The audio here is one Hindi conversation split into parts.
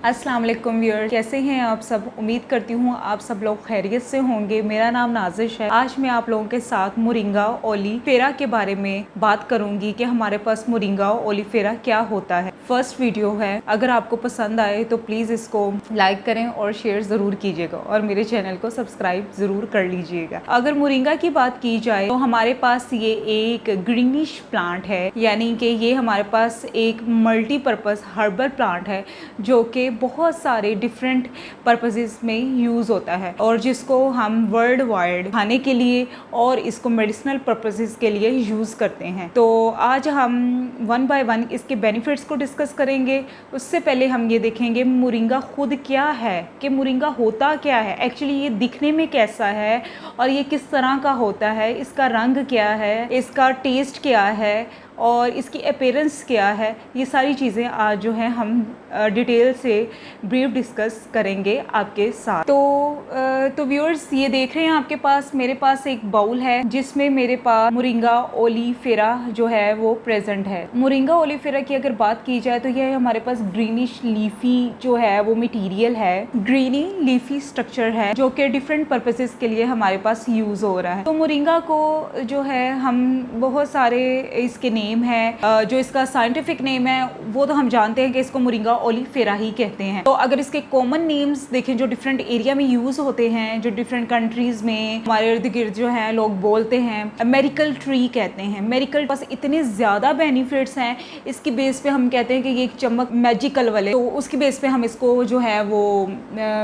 अस्सलाम वालेकुम व्यूअर्स, कैसे हैं आप सब। उम्मीद करती हूँ आप सब लोग खैरियत से होंगे। मेरा नाम नाजिश है। आज मैं आप लोगों के साथ मोरिंगा ओलीफेरा के बारे में बात करूंगी कि हमारे पास मोरिंगा ओलीफेरा क्या होता है। फर्स्ट वीडियो है, अगर आपको पसंद आए तो प्लीज़ इसको लाइक करें और शेयर ज़रूर कीजिएगा और मेरे चैनल को सब्सक्राइब ज़रूर कर लीजिएगा। अगर मोरिंगा की बात की जाए तो हमारे पास ये एक ग्रीनिश प्लांट है, यानी कि ये हमारे पास एक मल्टीपर्पज़ हर्बल प्लांट है जो कि बहुत सारे डिफरेंट पर्पसेस में यूज़ होता है और जिसको हम वर्ल्ड वाइड खाने के लिए और इसको मेडिसिनल पर्पसेस के लिए यूज़ करते हैं। तो आज हम वन बाय वन इसके बेनिफिट्स को डिस्कस करेंगे। उससे पहले हम ये देखेंगे मोरिंगा खुद क्या है, कि मोरिंगा होता क्या है, एक्चुअली ये दिखने में कैसा है और ये किस तरह का होता है, इसका रंग क्या है, इसका टेस्ट क्या है और इसकी अपीयरेंस क्या है। ये सारी चीज़ें आज जो है हम डिटेल से ब्रीफ डिस्कस करेंगे आपके साथ। तो व्यूअर्स, ये देख रहे हैं आपके पास, मेरे पास एक बाउल है जिसमें मेरे पास मोरिंगा ओलीफेरा जो है वो प्रेजेंट है। मोरिंगा ओलीफेरा की अगर बात की जाए तो यह हमारे पास ग्रीनिश लीफी जो है वो मटेरियल है, ग्रीनी लीफी स्ट्रक्चर है जो कि डिफरेंट पर्पसेस के लिए हमारे पास यूज़ हो रहा है। तो मोरिंगा को जो है हम बहुत सारे इसके नेम है, जो इसका साइंटिफिक नेम है वो तो हम जानते हैं कि इसको मोरिंगा ओलीफेरा ही कहते हैं। तो अगर इसके कॉमन नेम्स देखें जो डिफरेंट एरिया में यूज़ होते हैं, जो डिफरेंट कंट्रीज़ में हमारे इर्द गिर्द जो है लोग बोलते हैं, मेरिकल ट्री कहते हैं। मेरिकल बस इतने ज़्यादा बेनिफिट्स हैं, इसकी बेस पे हम कहते हैं कि ये एक चमक मैजिकल वाले, तो उसकी बेस पे हम इसको जो है वो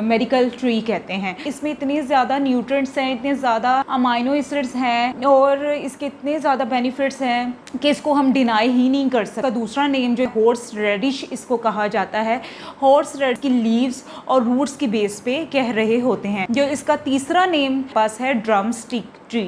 मेरिकल ट्री कहते हैं। इसमें इतने ज़्यादा न्यूट्रिएंट्स हैं, इतने ज़्यादा अमाइनो एसिड्स हैं और इसके इतने ज़्यादा बेनिफिट्स हैं कि इसको हम डिनाई ही नहीं कर सकते। दूसरा नेम जो हॉर्स रेडिश इसको कहा जाता है। हॉर्स रेडिश की लीव्स और रूट्स की बेस पे कह रहे होते हैं। जो इसका तीसरा नेम पास है ड्रमस्टिक ट्री।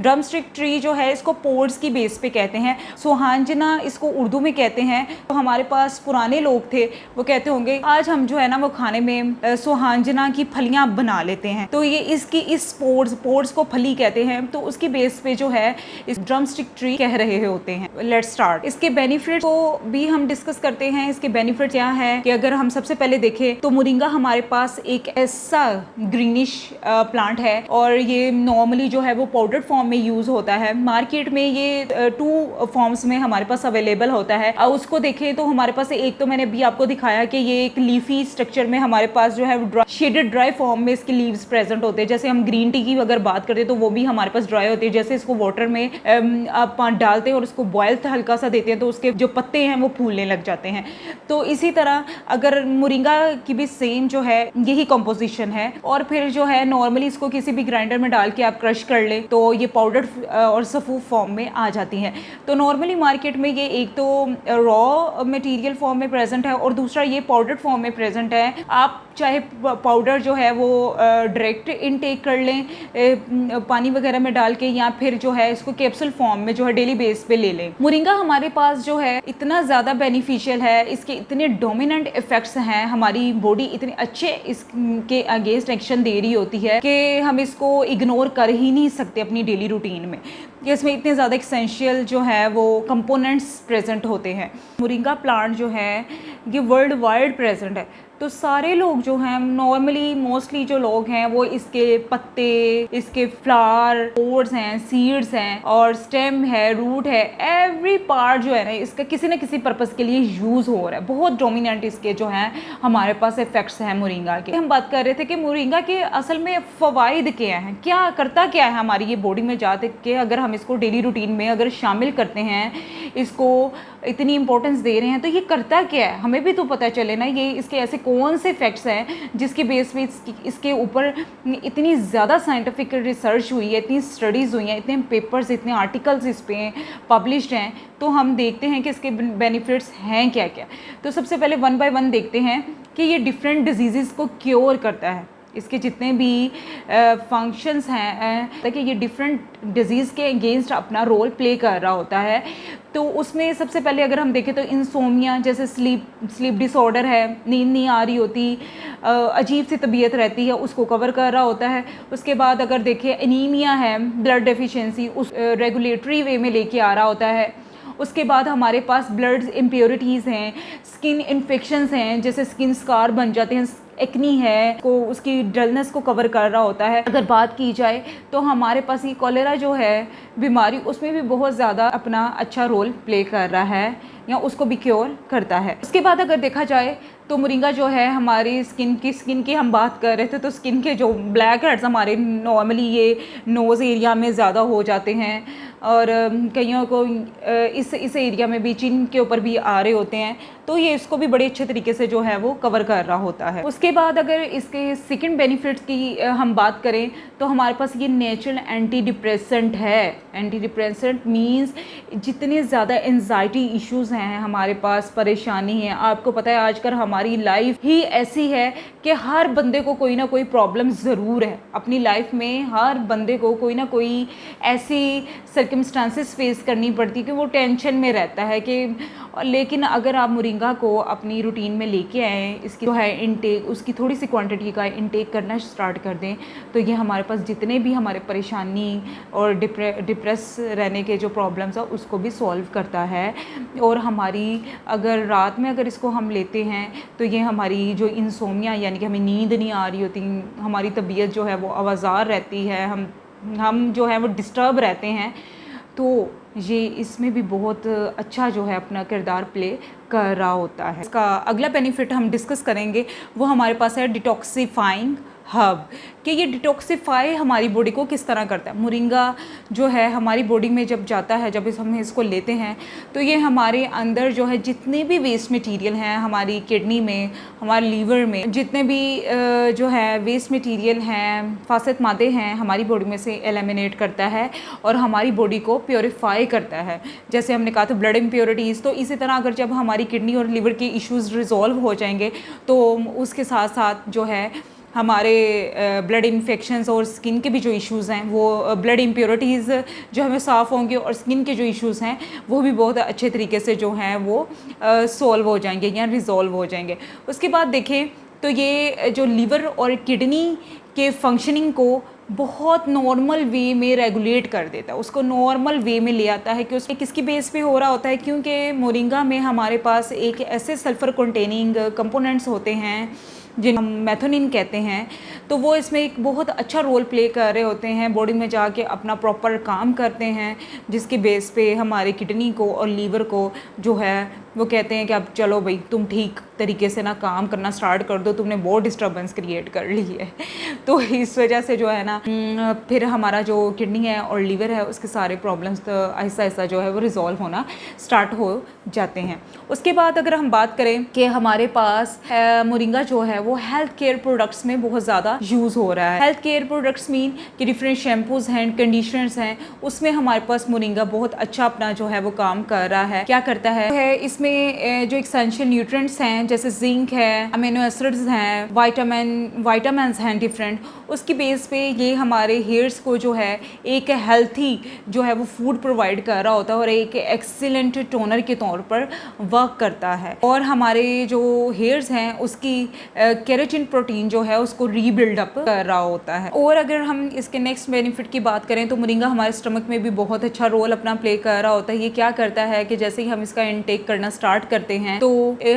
ड्रमस्टिक ट्री जो है इसको पोर्स की बेस पे कहते हैं। सुहांजना इसको उर्दू में कहते हैं। तो हमारे पास पुराने लोग थे, वो कहते होंगे आज हम जो है ना वो खाने में सुहांजना की फलियां बना लेते हैं, तो ये इसकी इस पोर्स को फली कहते हैं। तो उसकी बेस पे जो है इस ड्रमस्टिक ट्री कह रहे होते हैं। Let's start. इसके बेनिफिट को भी हम डिस्कस करते हैं। इसके बेनिफिट क्या है कि अगर हम सबसे पहले देखें तो मोरिंगा हमारे पास एक ऐसा ग्रीनिश प्लांट है और ये नॉर्मली जो है वो पाउडर फॉर्म में यूज होता है। मार्केट में ये 2 फॉर्म्स में हमारे पास अवेलेबल होता है। उसको देखें तो हमारे पास एक तो मैंने अभी आपको दिखाया कि ये एक लीफी स्ट्रक्चर में हमारे पास जो है शेडेड ड्राई फॉर्म में इसके लीव्स प्रेजेंट होते हैं। जैसे हम ग्रीन टी की अगर बात करते हैं तो वो भी हमारे पास ड्राई होती है। जैसे इसको वाटर में आप डालते हैं और उसको बॉयल हल्का सा देते हैं तो उसके जो पत्ते हैं वो फूलने लग जाते हैं। तो इसी तरह अगर मोरिंगा की भी सेम जो है यही कंपोजिशन है और फिर जो है नॉर्मली इसको किसी भी ग्राइंडर में डाल के आप क्रश कर ले तो ये पाउडर और सफूफ फॉर्म में आ जाती हैं। तो नॉर्मली मार्केट में ये एक तो रॉ मटेरियल फॉर्म में प्रेजेंट है और दूसरा ये पाउडर फॉर्म में प्रेजेंट है। आप चाहे पाउडर जो है वो डायरेक्ट इनटेक कर लें पानी वगैरह में डाल के, या फिर जो है इसको कैप्सूल फॉर्म में जो है डेली बेस पे ले लें। मोरिंगा हमारे पास जो है इतना ज़्यादा बेनिफिशियल है, इसके इतने डोमिनेंट इफेक्ट्स हैं, हमारी बॉडी इतने अच्छे इसके अगेंस्ट एक्शन दे रही होती है कि हम इसको इग्नोर कर ही नहीं सकते अपनी डेली रूटीन में। इसमें इतने ज़्यादा एसेंशियल जो है वो कंपोनेंट्स प्रेजेंट होते हैं। मोरिंगा प्लांट जो है ये वर्ल्ड वाइड प्रेजेंट है। तो सारे लोग जो हैं नॉर्मली मोस्टली जो लोग हैं वो इसके पत्ते, इसके फ्लावर, पोर्स हैं, सीड्स हैं और स्टेम है, रूट है, एवरी पार्ट जो है ना इसका किसी न किसी पर्पस के लिए यूज़ हो रहा है। बहुत डोमिनेंट इसके जो हैं हमारे पास इफेक्ट्स हैं मोरिंगा के। हम बात कर रहे थे कि मोरिंगा के असल में फ़वाइद क्या हैं, क्या करता क्या है हमारी ये बॉडी में जाते के अगर हम इसको डेली रूटीन में अगर शामिल करते हैं, इसको इतनी इंपॉर्टेंस दे रहे हैं तो ये करता क्या है हमें भी तो पता चले ना। ये इसके ऐसे कौन से फैक्ट्स हैं जिसके बेस पे इसके ऊपर इतनी ज़्यादा साइंटिफिक रिसर्च हुई है, इतनी स्टडीज़ हुई हैं, इतने पेपर्स, इतने आर्टिकल्स इस पे पब्लिश्ड हैं। तो हम देखते हैं कि इसके बेनिफिट्स हैं क्या क्या। तो सबसे पहले वन बाय वन देखते हैं कि ये डिफरेंट डिजीज़ को क्योर करता है। इसके जितने भी फंक्शंस हैं ताकि ये डिफरेंट डिजीज़ के अगेंस्ट अपना रोल प्ले कर रहा होता है। तो उसमें सबसे पहले अगर हम देखें तो इंसोमिया जैसे स्लीप डिसऑर्डर है, नींद नहीं आ रही होती, अजीब सी तबीयत रहती है, उसको कवर कर रहा होता है। उसके बाद अगर देखें एनीमिया है, ब्लड डेफिशिएंसी, उस रेगुलेटरी वे में लेके आ रहा होता है। उसके बाद हमारे पास ब्लड इम्प्योरिटीज़ हैं, स्किन इन्फेक्शंस हैं, जैसे स्किन स्कार बन जाते हैं, एक्नी है को उसकी डलनेस को कवर कर रहा होता है। अगर बात की जाए तो हमारे पास ये कॉलेरा जो है बीमारी, उसमें भी बहुत ज़्यादा अपना अच्छा रोल प्ले कर रहा है या उसको भी क्योर करता है। उसके बाद अगर देखा जाए तो मोरिंगा जो है हमारी स्किन की हम बात कर रहे थे, तो स्किन के जो ब्लैक हेड्स हमारे नॉर्मली ये नोज़ एरिया में ज़्यादा हो जाते हैं और कईयों को इस एरिया में भी, चिन के ऊपर भी आ रहे होते हैं, तो ये इसको भी बड़े अच्छे तरीके से जो है वो कवर कर रहा होता है। उसके बाद अगर इसके सेकंड बेनिफिट्स की हम बात करें तो हमारे पास ये नेचुरल एंटी डिप्रेसेंट है। एंटी डिप्रेसेंट मीन्स जितने ज़्यादा एंजाइटी इश्यूज़ हैं हमारे पास, परेशानी है, आपको पता है आजकल हमारी लाइफ ही ऐसी है कि हर बंदे को कोई ना कोई प्रॉब्लम ज़रूर है अपनी लाइफ में। हर बंदे को कोई ना कोई ऐसी सर्कमस्टांसेस फेस करनी पड़ती है कि वो टेंशन में रहता है कि, लेकिन अगर आप मोरिंगा को अपनी रूटीन में लेके आएँ, इसकी जो है इनटेक, उसकी थोड़ी सी क्वांटिटी का इनटेक करना स्टार्ट कर दें, तो ये हमारे पास जितने भी हमारे परेशानी और डिप्रेस रहने के जो प्रॉब्लम्स हैं उसको भी सॉल्व करता है। और हमारी अगर रात में अगर इसको हम लेते हैं तो ये हमारी जो इंसोमिया यानी कि हमें नींद नहीं आ रही होती, हमारी तबीयत जो है वो आवाज़ार रहती है, हम जो है वो डिस्टर्ब रहते हैं, तो ये इसमें भी बहुत अच्छा जो है अपना किरदार प्ले कर रहा होता है। इसका अगला बेनिफिट हम डिस्कस करेंगे, वो हमारे पास है डिटॉक्सिफाइंग हब, कि ये डिटॉक्सिफाई हमारी बॉडी को किस तरह करता है। मोरिंगा जो है हमारी बॉडी में जब जाता है, जब हम इसको लेते हैं तो ये हमारे अंदर जो है जितने भी वेस्ट मटेरियल हैं हमारी किडनी में, हमारे लीवर में, जितने भी जो है वेस्ट मटेरियल हैं, फासद मादे हैं, हमारी बॉडी में से एलिमिनेट करता है और हमारी बॉडी को प्योरीफाई करता है। जैसे हमने कहा था ब्लड इम्प्योरिटीज़, तो इसी तरह अगर जब हमारी किडनी और लीवर के इश्यूज़ रिजॉल्व हो जाएंगे तो उसके साथ साथ जो है हमारे ब्लड इन्फेक्शंस और स्किन के भी जो इश्यूज़ हैं, वो ब्लड इम्प्योरिटीज़ जो हमें साफ़ होंगे और स्किन के जो इश्यूज़ हैं वो भी बहुत अच्छे तरीके से जो हैं वो सॉल्व हो जाएंगे या रिज़ॉल्व हो जाएंगे। उसके बाद देखें तो ये जो लीवर और किडनी के फंक्शनिंग को बहुत नॉर्मल वे में रेगुलेट कर देता है, उसको नॉर्मल वे में ले आता है कि उसके किसकी बेस पे हो रहा होता है, क्योंकि मोरिंगा में हमारे पास एक ऐसे सल्फ़र कंटेनिंग कंपोनेंट्स होते हैं जिन्हें हम मेथोनिन कहते हैं, तो वो इसमें एक बहुत अच्छा रोल प्ले कर रहे होते हैं, बॉडी में जाके अपना प्रॉपर काम करते हैं, जिसके बेस पे हमारे किडनी को और लीवर को जो है वो कहते हैं कि अब चलो भाई तुम ठीक तरीके से ना काम करना स्टार्ट कर दो, तुमने बहुत डिस्टर्बेंस क्रिएट कर ली है। तो इस वजह से जो है ना फिर हमारा जो किडनी है और लीवर है उसके सारे प्रॉब्लम्स तो ऐसा ऐसा जो है वो रिजॉल्व होना स्टार्ट हो जाते हैं। उसके बाद अगर हम बात करें कि हमारे पास मोरिंगा जो है वो हेल्थ केयर प्रोडक्ट्स में बहुत ज़्यादा यूज़ हो रहा है। हेल्थ केयर प्रोडक्ट्स मीन कि डिफरेंट शैम्पूज़ हैं, कंडीशनर्स हैं, उसमें हमारे पास मोरिंगा बहुत अच्छा अपना जो है वो काम कर रहा है। क्या करता है इसमें जो एसेंशियल न्यूट्रिएंट्स हैं जैसे जिंक है, अमीनो एसिड्स हैं, वाइटामिन्स हैं डिफरेंट, उसकी बेस पे ये हमारे हेयर्स को जो है एक हेल्थी जो है वो फूड प्रोवाइड कर रहा होता है और एक एक्सीलेंट टोनर के तौर पर वर्क करता है। और हमारे जो हेयर्स हैं उसकी केराटिन प्रोटीन जो है उसको रीबिल्डअप कर रहा होता है। और अगर हम इसके नेक्स्ट बेनिफिट की बात करें तो मोरिंगा हमारे स्टमक में भी बहुत अच्छा रोल अपना प्ले कर रहा होता है। ये क्या करता है कि जैसे ही हम इसका इनटेक करना स्टार्ट करते हैं तो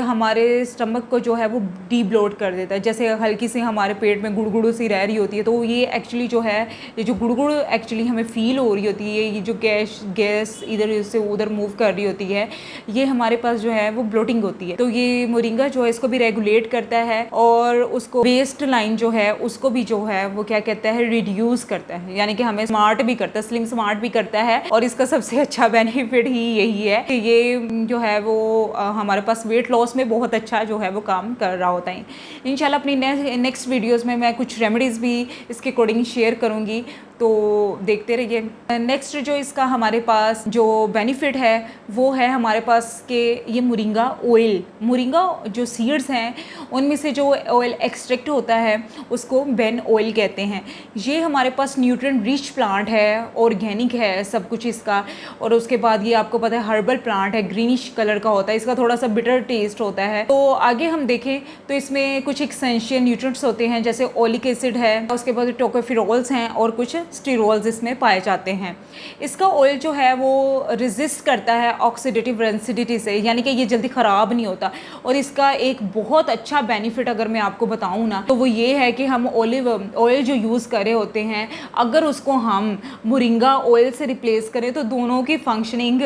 हमारे स्टमक को जो है वो डीब्लोट कर देता है। जैसे हल्की सी हमारे पेट में गुड़गुड़ू सी रह रही होती है, तो ये एक्चुअली जो है ये जो गुड़गुड़ एक्चुअली हमें फील हो रही होती है, ये जो गैस इधर से उधर मूव कर रही होती है, ये हमारे पास जो है वो ब्लोटिंग होती है। तो ये मोरिंगा जो है इसको भी रेगुलेट करता है और उसको वेस्ट लाइन जो है उसको भी जो है वो क्या कहता है रिड्यूस करता है, यानी कि हमें स्मार्ट भी करता है, स्लिम स्मार्ट भी करता है। और इसका सबसे अच्छा बेनिफिट ही यही है कि ये जो है वो हमारे पास वेट लॉस में बहुत अच्छा जो है वो काम कर रहा होता है। इंशाल्लाह अपनी नेक्स्ट वीडियोस में मैं कुछ रेमेडीज़ भी इसके अकॉर्डिंग शेयर करूँगी, तो देखते रहिए। नेक्स्ट जो इसका हमारे पास जो बेनिफिट है वो है हमारे पास के ये मोरिंगा ऑयल, मोरिंगा जो सीड्स हैं उनमें से जो ऑयल एक्सट्रैक्ट होता है उसको बेन ऑयल कहते हैं। ये हमारे पास न्यूट्रिएंट रिच प्लांट है, ऑर्गेनिक है सब कुछ इसका। और उसके बाद ये आपको पता है हर्बल प्लांट है, ग्रीनिश कलर का होता है, इसका थोड़ा सा बिटर टेस्ट होता है। तो आगे हम देखें तो इसमें कुछ एसेंशियल न्यूट्रिएंट्स होते हैं, जैसे ओलिक एसिड है, उसके बाद टोकोफेरोल्स हैं और कुछ स्टीरोल्स इसमें पाए जाते हैं। इसका ऑयल जो है वो रेजिस्ट करता है ऑक्सीडेटिव रेंसिडिटी से, यानी कि ये जल्दी ख़राब नहीं होता। और इसका एक बहुत अच्छा बेनिफिट अगर मैं आपको बताऊं ना, तो वो ये है कि हम ऑलिव ऑयल जो यूज़ कर रहे होते हैं, अगर उसको हम मोरिंगा ऑयल से रिप्लेस करें तो दोनों की फंक्शनिंग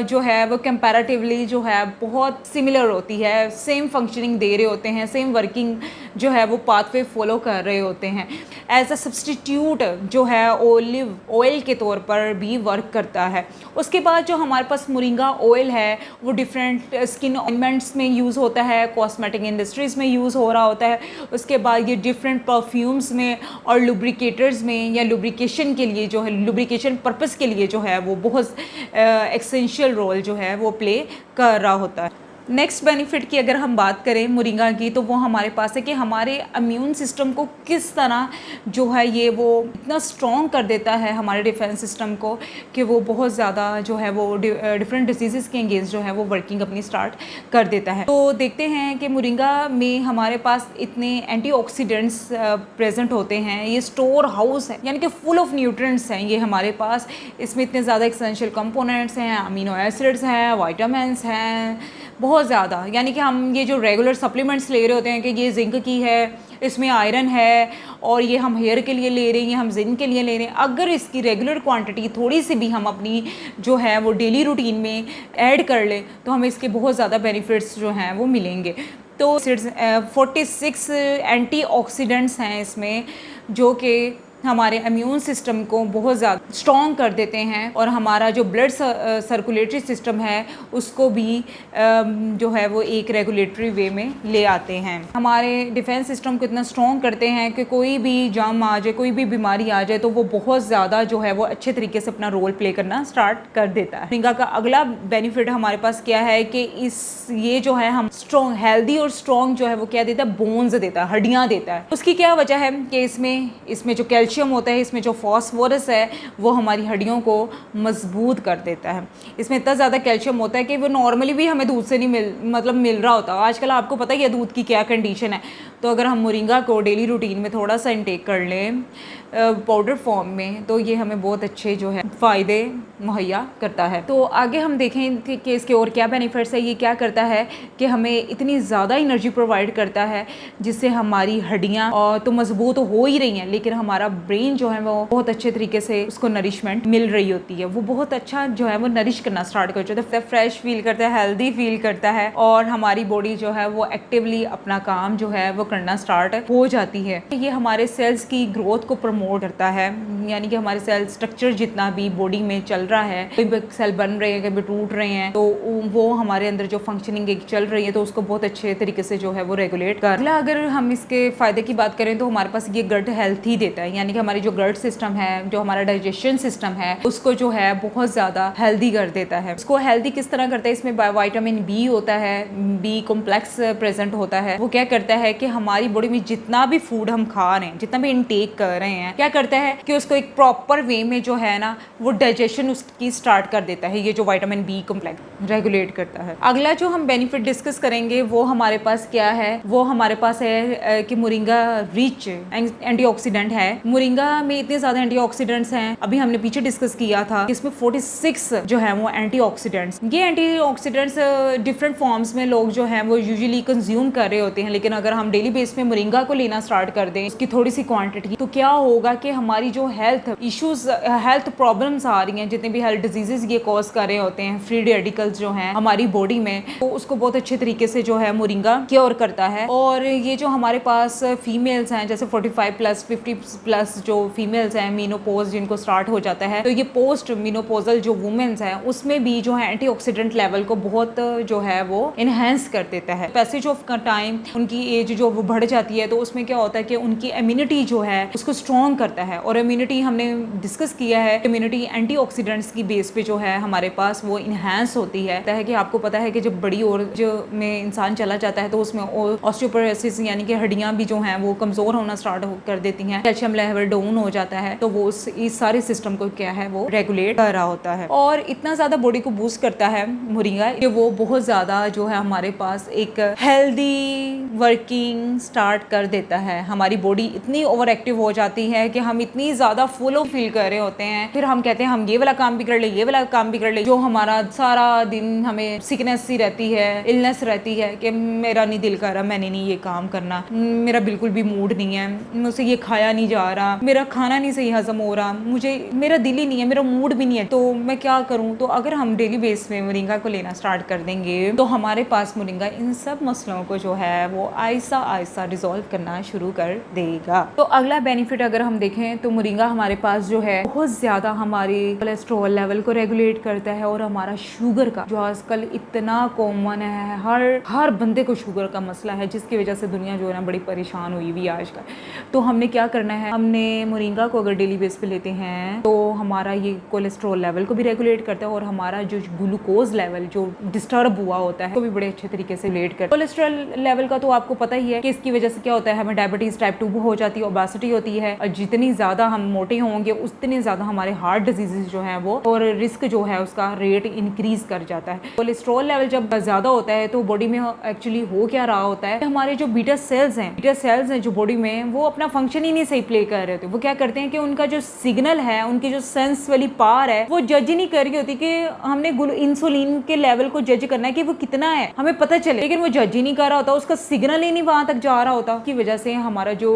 जो है वो कंपैरेटिवली जो है बहुत सिमिलर होती है, सेम फंक्शनिंग दे रहे होते हैं, सेम वर्किंग जो है वो पाथवे फॉलो कर रहे होते हैं। एज अ सब्सटीट्यूट जो है ऑलिव ऑयल के तौर पर भी वर्क करता है। उसके बाद जो हमारे पास मोरिंगा ऑयल है वो डिफरेंट स्किन ऑइंटमेंट्स में यूज़ होता है, कॉस्मेटिक इंडस्ट्रीज़ में यूज़ हो रहा होता है। उसके बाद ये डिफरेंट परफ्यूम्स में और लुब्रिकेटर्स में या लुब्रिकेशन के लिए जो है, लुब्रिकेशन पर्पस के लिए जो है वो बहुत एसेंशियल रोल जो है वो प्ले कर रहा होता है। नेक्स्ट बेनिफिट की अगर हम बात करें मोरिंगा की, तो वो हमारे पास है कि हमारे इम्यून सिस्टम को किस तरह जो है ये वो इतना स्ट्रॉन्ग कर देता है हमारे डिफेंस सिस्टम को, कि वो बहुत ज़्यादा जो है वो डिफरेंट डिजीज़ के अगेंस्ट जो है वो वर्किंग अपनी स्टार्ट कर देता है। तो देखते हैं कि मोरिंगा में हमारे पास इतने एंटीऑक्सीडेंट्स प्रेजेंट होते हैं, ये स्टोर हाउस है, यानी कि फुल ऑफ न्यूट्रिएंट्स हैं ये हमारे पास। इसमें इतने ज़्यादा एसेंशियल कंपोनेंट्स हैं, अमीनो एसिड्स हैं, वाइटामिन्स हैं, बहुत ज़्यादा। यानी कि हम ये जो रेगुलर सप्लीमेंट्स ले रहे होते हैं कि ये जिंक की है, इसमें आयरन है, और ये हम हेयर के लिए ले रहे हैं, हम जिंक के लिए ले रहे हैं, अगर इसकी रेगुलर क्वांटिटी थोड़ी सी भी हम अपनी जो है वो डेली रूटीन में ऐड कर लें तो हमें इसके बहुत ज़्यादा बेनिफिट्स जो हैं वो मिलेंगे। तो 46 एंटीऑक्सीडेंट्स हैं इसमें, जो कि हमारे इम्यून सिस्टम को बहुत ज़्यादा स्ट्रॉन्ग कर देते हैं, और हमारा जो ब्लड सर्कुलेटरी सिस्टम है उसको भी जो है वो एक रेगुलेटरी वे में ले आते हैं। हमारे डिफेंस सिस्टम को इतना स्ट्रॉन्ग करते हैं कि कोई भी जम आ जाए, कोई भी बीमारी आ जाए, तो वो बहुत ज़्यादा जो है वो अच्छे तरीके से अपना रोल प्ले करना स्टार्ट कर देता है। मोरिंगा का अगला बेनिफिट हमारे पास क्या है कि ये जो है हम स्ट्रॉन्ग, हेल्दी और स्ट्रॉन्ग जो है वो क्या देता है, बोन्स देता है, हड्डियाँ देता है। उसकी क्या वजह है कि इसमें जो कैल्शियम होता है, इसमें जो फॉस्फोरस है वो हमारी हड्डियों को मजबूत कर देता है। इसमें इतना ज़्यादा कैल्शियम होता है कि वो नॉर्मली भी हमें दूध से नहीं मिल रहा होता। आजकल आपको पता ही है दूध की क्या कंडीशन है। तो अगर हम मोरिंगा को डेली रूटीन में थोड़ा सा इंटेक कर लें पाउडर फॉर्म में, तो ये हमें बहुत अच्छे जो है फ़ायदे मुहैया करता है। तो आगे हम देखें कि इसके और क्या बेनिफिट्स है। ये क्या करता है कि हमें इतनी ज़्यादा एनर्जी प्रोवाइड करता है जिससे हमारी हड्डियाँ तो मजबूत हो ही रही हैं, लेकिन हमारा ब्रेन जो है वो बहुत अच्छे तरीके से उसको नरिशमेंट मिल रही होती है। वो बहुत अच्छा जो है वो नरिश करना स्टार्ट कर देता है, फ्रेश फील करता है, हेल्दी फील करता है, और हमारी बॉडी जो है वो एक्टिवली अपना काम जो है वो करना स्टार्ट हो जाती है। ये हमारे सेल्स की ग्रोथ को प्रमोट करता है, यानी कि हमारे सेल स्ट्रक्चर जितना भी बॉडी में चल रहा है, कोई सेल बन रहे हैं, कभी टूट रहे हैं, तो वो हमारे अंदर जो फंक्शनिंग एक चल रही है तो उसको बहुत अच्छे तरीके से जो है वो रेगुलेट कर। अगर हम इसके फायदे की बात करें तो हमारे पास ये गट हेल्थ ही देता है, यानी कि हमारी जो गट सिस्टम है, जो हमारा डाइजेशन सिस्टम है, उसको जो है बहुत ज़्यादा हेल्दी कर देता है। उसको हेल्दी किस तरह करता है, इसमें विटामिन बी होता है, बी कॉम्प्लेक्स प्रेजेंट होता है। वो क्या करता है कि हमारी बॉडी में जितना भी फूड हम खा रहे हैं, जितना भी इनटेक कर रहे हैं, क्या करता है कि उसको एक प्रॉपर वे में जो है ना वो डाइजेशन उसकी स्टार्ट कर देता है। ये जो विटामिन बी कॉम्प्लेक्स रेगुलेट करता है। अगला जो हम बेनिफिट डिस्कस करेंगे वो हमारे पास क्या है, वो हमारे पास है कि मोरिंगा रिच एंटीऑक्सीडेंट है। मोरिंगा में इतने ज़्यादा एंटीऑक्सीडेंट्स हैं, अभी हमने पीछे डिस्कस किया था, इसमें 46 जो है वो एंटीऑक्सीडेंट्स। ये एंटीऑक्सीडेंट्स डिफरेंट फॉर्म्स में लोग जो हैं वो यूजुअली कंज्यूम कर रहे होते हैं, लेकिन अगर हम डेली बेस में मोरिंगा को लेना स्टार्ट कर दें, उसकी थोड़ी सी क्वांटिटी, तो क्या होगा कि हमारी जो हेल्थ इश्यूज, हेल्थ प्रॉब्लम्स आ रही हैं, जितने भी हेल्थ डिजीजेस ये कॉज कर रहे होते हैं, फ्री रेडिकल्स जो हैं हमारी बॉडी में, तो उसको बहुत अच्छे तरीके से जो है मोरिंगा क्योर करता है। और ये जो हमारे पास फीमेल्स हैं, जैसे 45+, 50+ जो फीमेल्स हैं, मीनोपोज जिनको स्टार्ट हो जाता है, तो ये पोस्ट मीनोपोजल जो वुमेन्स हैं उसमें भी जो है एंटीऑक्सीडेंट लेवल को बहुत जो है वो इनहेंस कर देता है। पैसेज ऑफ टाइम उनकी एज जो वो बढ़ जाती है तो उसमें क्या होता है कि उनकी इम्यूनिटी जो है उसको स्ट्रॉन्ग करता है। और इम्यूनिटी हमने डिस्कस किया है, इम्यूनिटी एंटीऑक्सीडेंट्स की बेस पे जो है हमारे पास वो इन्हांस होती है कि आपको पता है कि जब बड़ी एज में इंसान चला जाता है तो उसमें ऑस्टियोपोरोसिस यानी कि हड्डियां भी जो हैं वो कमजोर होना स्टार्ट कर देती हैं, कैल्शियम लेवल डाउन हो जाता है, तो वो इस सारे सिस्टम को क्या है वो रेगुलेट कर रहा होता है। और इतना ज्यादा बॉडी को बूस्ट करता है मोरिंगा कि वो बहुत ज्यादा जो है हमारे पास एक हेल्दी वर्किंग स्टार्ट कर देता है। हमारी बॉडी इतनी ओवर एक्टिव हो जाती है कि हम इतनी ज्यादा फुल फील कर रहे होते हैं, फिर हम कहते हैं हम ये वाला काम भी कर ले, ये वाला काम भी कर ले, जो हमारा सारा दिन हमें सिकनेस सी रहती है, इलनेस रहती है कि मेरा नहीं दिल कर रहा, मैंने नहीं ये काम करना, मेरा बिल्कुल भी मूड नहीं है, मुझसे ये खाया नहीं जा रहा, मेरा खाना नहीं सही हजम हो रहा, मुझे मेरा दिल ही नहीं है, मेरा मूड भी नहीं है, तो मैं क्या करूं। तो अगर हम डेली बेस पे मोरिंगा को लेना स्टार्ट कर देंगे तो हमारे पास मोरिंगा इन सब मसलों को जो है वो आहिस्ता आहिस्ता रिजॉल्व करना शुरू कर देगा। तो अगला बेनिफिट अगर हम देखें तो मोरिंगा हमारे पास जो है बहुत ज्यादा हमारी कोलेस्ट्रॉल लेवल को रेगुलेट करता है और हमारा शुगर का जो आजकल इतना कॉमन है, हर बंदे को शुगर का मसला है, जिसकी वजह से दुनिया जो है ना बड़ी परेशान हुई हुई है आजकल। तो हमने क्या करना है, हमने मोरिंगा को अगर डेली बेस पे लेते हैं तो हमारा ये कोलेस्ट्रॉल लेवल को भी रेगुलेट करता है और हमारा जो ग्लूकोज लेवल जो डिस्टर्ब हुआ होता है वो भी बड़े अच्छे तरीके से रिलेट करता है। कोलेस्ट्रॉल लेवल का तो आपको पता ही है कि इसकी वजह से क्या होता है, हमें डायबिटीज टाइप 2 हो जाती है, ओबेसिटी होती है, और जितनी ज्यादा हम मोटे होंगे उतनी ज्यादा हमारे हार्ट डिजीजेस जो है वो और रिस्क जो है उसका रेट इंक्रीज कर जाता है। कोलेस्ट्रॉल लेवल जब ज्यादा होता है तो बॉडी में एक्चुअली हो क्या रहा होता है, हमारे जो बीटा सेल्स हैं जो बॉडी में वो अपना फंक्शन ही नहीं सही प्ले कर रहे होते। वो क्या करते हैं कि उनका जो सिग्नल है, उनकी जो सेंस वाली पावर है वो जज नहीं कर रही होती कि हमने इंसुलिन के लेवल को जज करना है कि वो कितना है, हमें पता चले, लेकिन वो जज ही नहीं कर रहा होता, उसका सिग्नल ही नहीं वहां तक जा रहा होता, की वजह से हमारा जो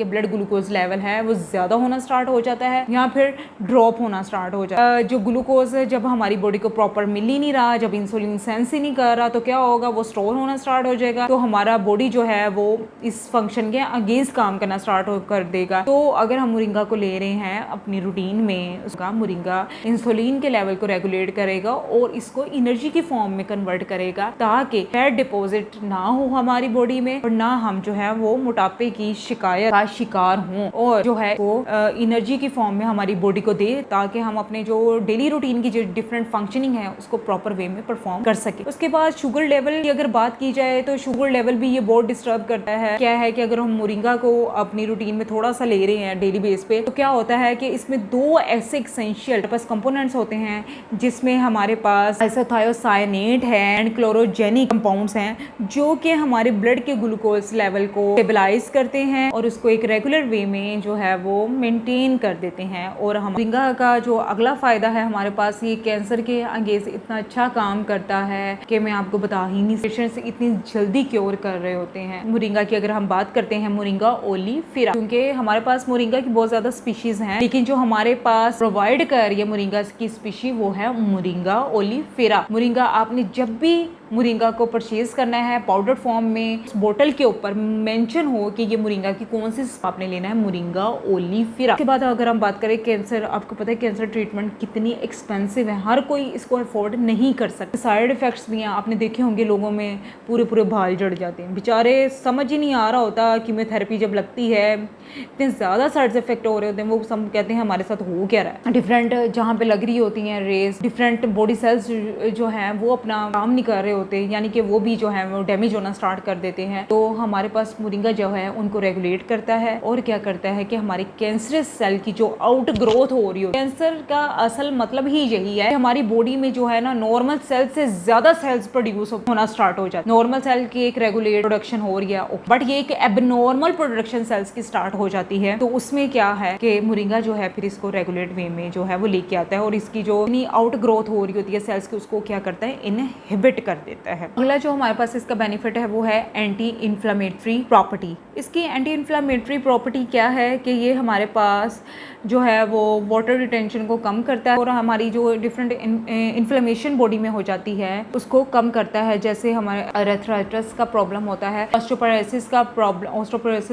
ब्लड ग्लूकोज लेवल है वो ज्यादा होना स्टार्ट हो जाता है या फिर ड्रॉप होना स्टार्ट हो जाता है। जो ग्लूकोज जब हमारी बॉडी को प्रॉपर मिल ही नहीं रहा, जब इंसुलिन सेंस ही नहीं कर रहा, तो क्या होगा, वो स्टोर होना स्टार्ट हो जाएगा, तो हमारा बॉडी जो है वो इस फंक्शन के अगेंस्ट काम करना स्टार्ट कर देगा। तो अगर हम मोरिंगा को ले रहे हैं अपनी रूटीन में, उसका मोरिंगा इंसुलिन के लेवल को रेगुलेट करेगा और इसको एनर्जी की फॉर्म में कन्वर्ट करेगा ताकि फैट डिपॉजिट ना हो हमारी बॉडी में और ना हम जो है वो मोटापे की शिकायत का शिकार हों, और जो है वो एनर्जी की फॉर्म में हमारी बॉडी को दे ताकि हम अपने जो डेली रूटीन की जो डिफरेंट फंक्शनिंग है उसको प्रॉपर वे में परफॉर्म कर सके। उसके बाद शुगर लेवल की अगर बात की जाए तो शुगर लेवल भी ये बहुत डिस्टर्ब करता है। क्या है कि अगर हम मोरिंगा को अपनी रूटीन में थोड़ा सा ले रहे हैं डेली बेस पे तो क्या होता है कि इसमें 2 ऐसे एसेंशियल कंपोनेंट्स होते हैं जिसमें हमारे पास आइसोथियोसाइनेट है एंड क्लोरोजेनिक कंपाउंड्स हैं जो कि हमारे ब्लड के ग्लूकोज लेवल को स्टेबलाइज करते हैं और उसको एक रेगुलर वे में जो है वो मेंटेन कर देते हैं। और हम मोरिंगा का जो अगला फायदा है हमारे पास, ये कैंसर के अगेंस्ट इतना अच्छा काम करता है कि मैं आपको बता ही नहीं, पेशेंट्स इतनी जल्दी क्योर कर रहे होते हैं। मोरिंगा की अगर हम बात करते हैं, मोरिंगा ओलिफेरा, क्योंकि हमारे पास मोरिंगा की बहुत ज्यादा स्पीशीज हैं, लेकिन जो हमारे पास प्रोवाइड कर रही है मोरिंगा की स्पीशी वो है मोरिंगा ओलिफेरा। मोरिंगा आपने जब भी मोरिंगा को परचेज करना है पाउडर फॉर्म में, उस बोतल के ऊपर मेंशन हो कि ये मोरिंगा की कौन सी आपने लेना है, मोरिंगा ओलिफेरा। उसके बाद अगर हम बात करें कैंसर, आपको पता है कैंसर ट्रीटमेंट कितनी एक्सपेंसिव है, हर कोई इसको अफोर्ड नहीं कर सकता। साइड इफेक्ट्स भी हैं, आपने देखे होंगे लोगों में पूरे बाल जड़ जाते हैं, बेचारे समझ ही नहीं आ रहा होता, कीमोथेरेपी जब लगती है इतने ज़्यादा साइड इफेक्ट हो रहे होते हैं, वो सब कहते हैं हमारे साथ हो क्या रहा है। डिफरेंट जहाँ पे लग रही होती हैं रेस, डिफरेंट बॉडी सेल्स जो हैं वो अपना काम नहीं कर रहे होते, यानी कि वो भी जो है वो डैमेज होना स्टार्ट कर देते हैं। तो हमारे पास मोरिंगा जो है उनको रेगुलेट करता है और क्या करता है कि हमारी कैंसरस सेल की जो आउट ग्रोथ हो रही हो, कैंसर का असल मतलब ही यही है, हमारी बॉडी में जो है ना नॉर्मल सेल से ज्यादा सेल्स प्रोड्यूस होना स्टार्ट हो जाते हैं। नॉर्मल सेल की एक रेगुलेट प्रोडक्शन हो रही है, बट ये एक एबनॉर्मल प्रोडक्शन सेल्स की स्टार्ट हो जाती है। तो उसमें क्या है कि मोरिंगा जो है फिर इसको रेगुलेट वे में जो है वो लेके आता है और इसकी जो आउट ग्रोथ हो रही होती है सेल्स की, उसको क्या करता है, इनहिबिट कर देता है। अगला जो हमारे पास इसका बेनिफिट है वो है एंटी इन्फ्लेमेटरी प्रॉपर्टी। इसकी एंटी इन्फ्लेमेटरी प्रॉपर्टी क्या है कि ये हमारे पास जो है वो वाटर रिटेंशन को कम करता है और हमारी जो डिफरेंट इन्फ्लेमेशन बॉडी में हो जाती है उसको कम करता है। जैसे हमारे अरेथ्राइटिस का प्रॉब्लम होता है, ऑस्टियोपोरोसिस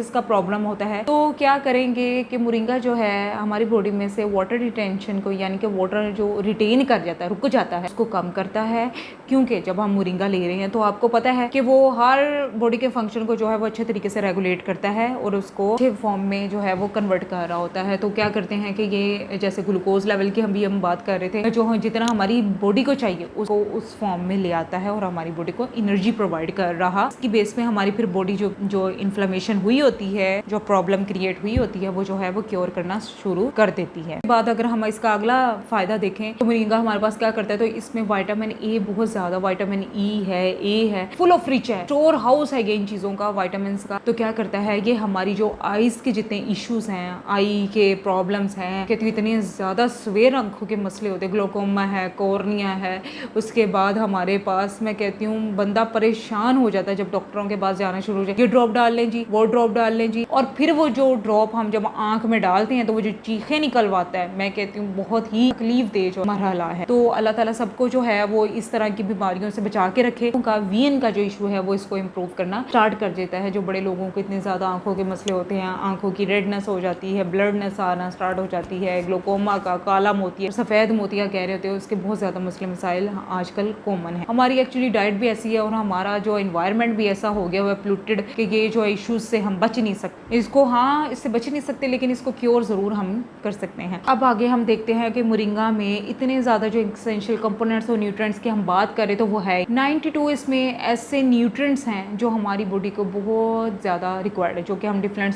का प्रॉब्लम होता है, तो क्या करेंगे कि मोरिंगा जो है हमारी बॉडी में से वाटर रिटेंशन को, यानी कि वाटर जो रिटेन कर जाता है, रुक जाता है, उसको कम करता है। क्योंकि जब हम मोरिंगा ले रहे हैं तो आपको पता है कि वो हर बॉडी के फंक्शन को जो है वो अच्छे तरीके से रेगुलेट करता है और उसको अच्छे फॉर्म में जो है वो कन्वर्ट कर रहा होता है। तो क्या करते हैं कि ये जैसे ग्लूकोज लेवल की हम बात कर रहे थे, जो जितना हमारी बॉडी को चाहिए उसको उस फॉर्म में ले आता है और हमारी बॉडी को एनर्जी प्रोवाइड कर रहा। इसकी बेस पे हमारी फिर बॉडी जो इन्फ्लेमेशन हुई होती है, जो प्रॉब्लम क्रिएट हुई होती है, वो जो है वो क्योर करना शुरू कर देती है। बाद अगर हम इसका अगला फायदा देखें तो मोरिंगा हमारे पास क्या करता है, तो इसमें विटामिन ए बहुत ज्यादा, विटामिन ई है, ए है, फुल ऑफ रिच है, स्टोर हाउस है ये इन चीजों का, विटामिन का। तो क्या करता है ये हमारी जो आईज के जितने इश्यूज हैं, आई के प्रॉब्लम्स हैं, कि इतने ज्यादा सवेर आंखों के मसले होते हैं, ग्लोकोमा है, कॉर्निया है, उसके बाद हमारे पास मैं कहती हूँ बंदा परेशान हो जाता है जब डॉक्टरों के पास जाना शुरू हो जाए, ये ड्रॉप डाल लें जी, वो ड्रॉप डाल लें जी, और फिर वो जो ड्रॉप हम जब आंख में डालते हैं तो वो जो चीखें निकलवाता है, मैं कहती हूँ बहुत ही तकलीफ दे जो मरहला है। तो अल्लाह ताला सबको जो है वो इस तरह की बीमारियों से बचा के रखे। उनका वीएन का जो इशू है वो इसको इम्प्रूव करना स्टार्ट कर देता है। जो बड़े लोगों को इतने ज्यादा आंखों के मसले होते हैं, आंखों की रेडनेस हो जाती है, ब्लडनेस आना स्टार्ट हो जाती है, ग्लोकोमा का, काला मोतिया, सफेद मोतिया कह रहे होते हैं, उसके बहुत ज्यादा मसले मसाइल आजकल कॉमन है। हमारी एक्चुअली डाइट भी ऐसी है और हमारा जो एनवायरनमेंट भी ऐसा हो गया हुआ है पोल्यूटेड कि ये जो इश्यूज से हम बच नहीं सकते, इसको इससे बच नहीं सकते, लेकिन इसको क्योर जरूर हम कर सकते हैं। अब आगे हम देखते हैं कि मोरिंगा में इतने ज्यादा जो एसेंशियल कंपोनेंट्स और न्यूट्रिएंट्स की हम बात करें तो वो है 92 इसमें ऐसे न्यूट्रिएंट्स हैं जो हमारी बॉडी को बहुत ज्यादा रिक्वायर्ड है, जो कि हम डिफरेंट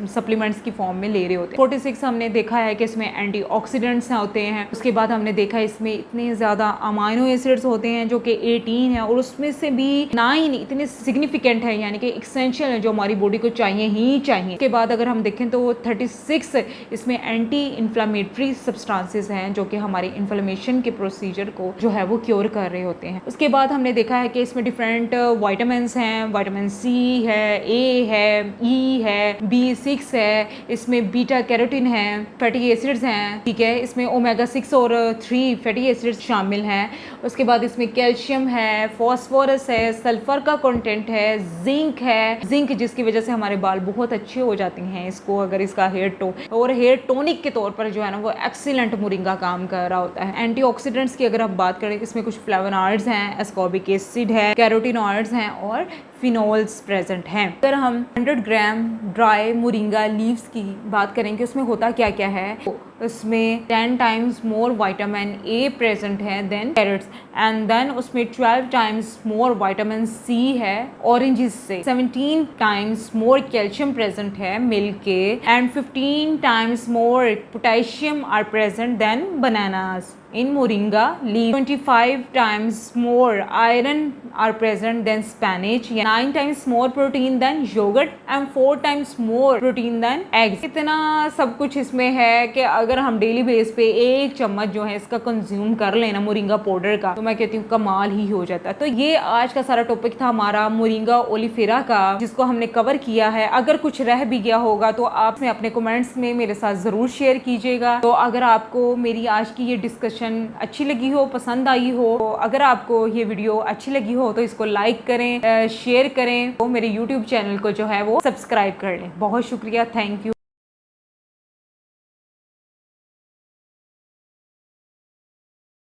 सप्लीमेंट्स की फॉर्म में ले रहे होते हैं। 46 हमने देखा है कि इसमें एंटीऑक्सीडेंट्स होते हैं। उसके बाद हमने देखा इसमें इतने ज्यादा अमाइनो एसिड्स होते हैं जो कि 18 है, और उसमें से भी 9 इतने सिग्निफिकेंट है, यानी कि एसेंशियल है, जो हमारी बॉडी को चाहिए ही चाहिए। उसके बाद अगर हम देखें तो 36 इसमें एंटी इन्फ्लामेटरी सब्सटेंसेस हैं जो कि हमारे इन्फ्लेमेशन के प्रोसीजर को जो है वो क्योर कर रहे होते हैं। उसके बाद हमने देखा है कि इसमें डिफरेंट विटामिन्स हैं, विटामिन सी है, ए है, ई है, B6 है, इसमें बीटा कैरोटीन है, फैटी एसिड्स हैं, ठीक है, इसमें ओमेगा 6 और 3 फैटी एसिड्स शामिल हैं। उसके बाद इसमें कैल्शियम है, फॉस्फोरस है, सल्फर का कंटेंट है, जिंक जिसकी वजह से हमारे बाल बहुत अच्छे हो जाते हैं। इसको अगर इसका हेयर टोनिक के तौर पर जो है ना वो एक्सीलेंट मोरिंगा काम कर रहा होता है। एंटीऑक्सीडेंट्स की अगर आप बात करें, इसमें कुछ फ्लेवोनॉइड्स हैं, एस्कॉर्बिक एसिड है, कैरोटीनॉइड्स हैं और फिनोल्स प्रेजेंट हैं। अगर हम 100 ग्राम ड्राई मोरिंगा लीव्स की बात करें कि उसमें होता क्या क्या है, तो उसमें 10 times more vitamin A present है देन कैरेट्स, एंड देन उसमें 12 टाइम्स मोर विटामिन सी है ऑरेंजेस से, 17 टाइम्स मोर कैल्शियम प्रेजेंट है मिल्क के, and 15 times more potassium are present than bananas in moringa leaf, 25 times more iron are present than spinach, 9 times more protein than yogurt and 4 times more protein than eggs। इतना सब कुछ इसमें है कि अगर हम डेली बेस पे एक चम्मच जो है इसका कंज्यूम कर लेना मोरिंगा पाउडर का, तो मैं कहती हूँ कमाल ही हो जाता है। तो ये आज का सारा टॉपिक था हमारा मोरिंगा ओलिफेरा का, जिसको हमने कवर किया है। अगर कुछ रह भी गया होगा तो आप अपने कमेंट्स में मेरे साथ जरूर शेयर कीजिएगा। तो अगर आपको मेरी आज की ये डिस्कशन अच्छी लगी हो, पसंद आई हो, तो अगर आपको ये वीडियो अच्छी लगी हो तो इसको लाइक करें, शेयर करें, तो मेरे YouTube चैनल को जो है वो सब्सक्राइब कर लें। बहुत शुक्रिया, थैंक यू।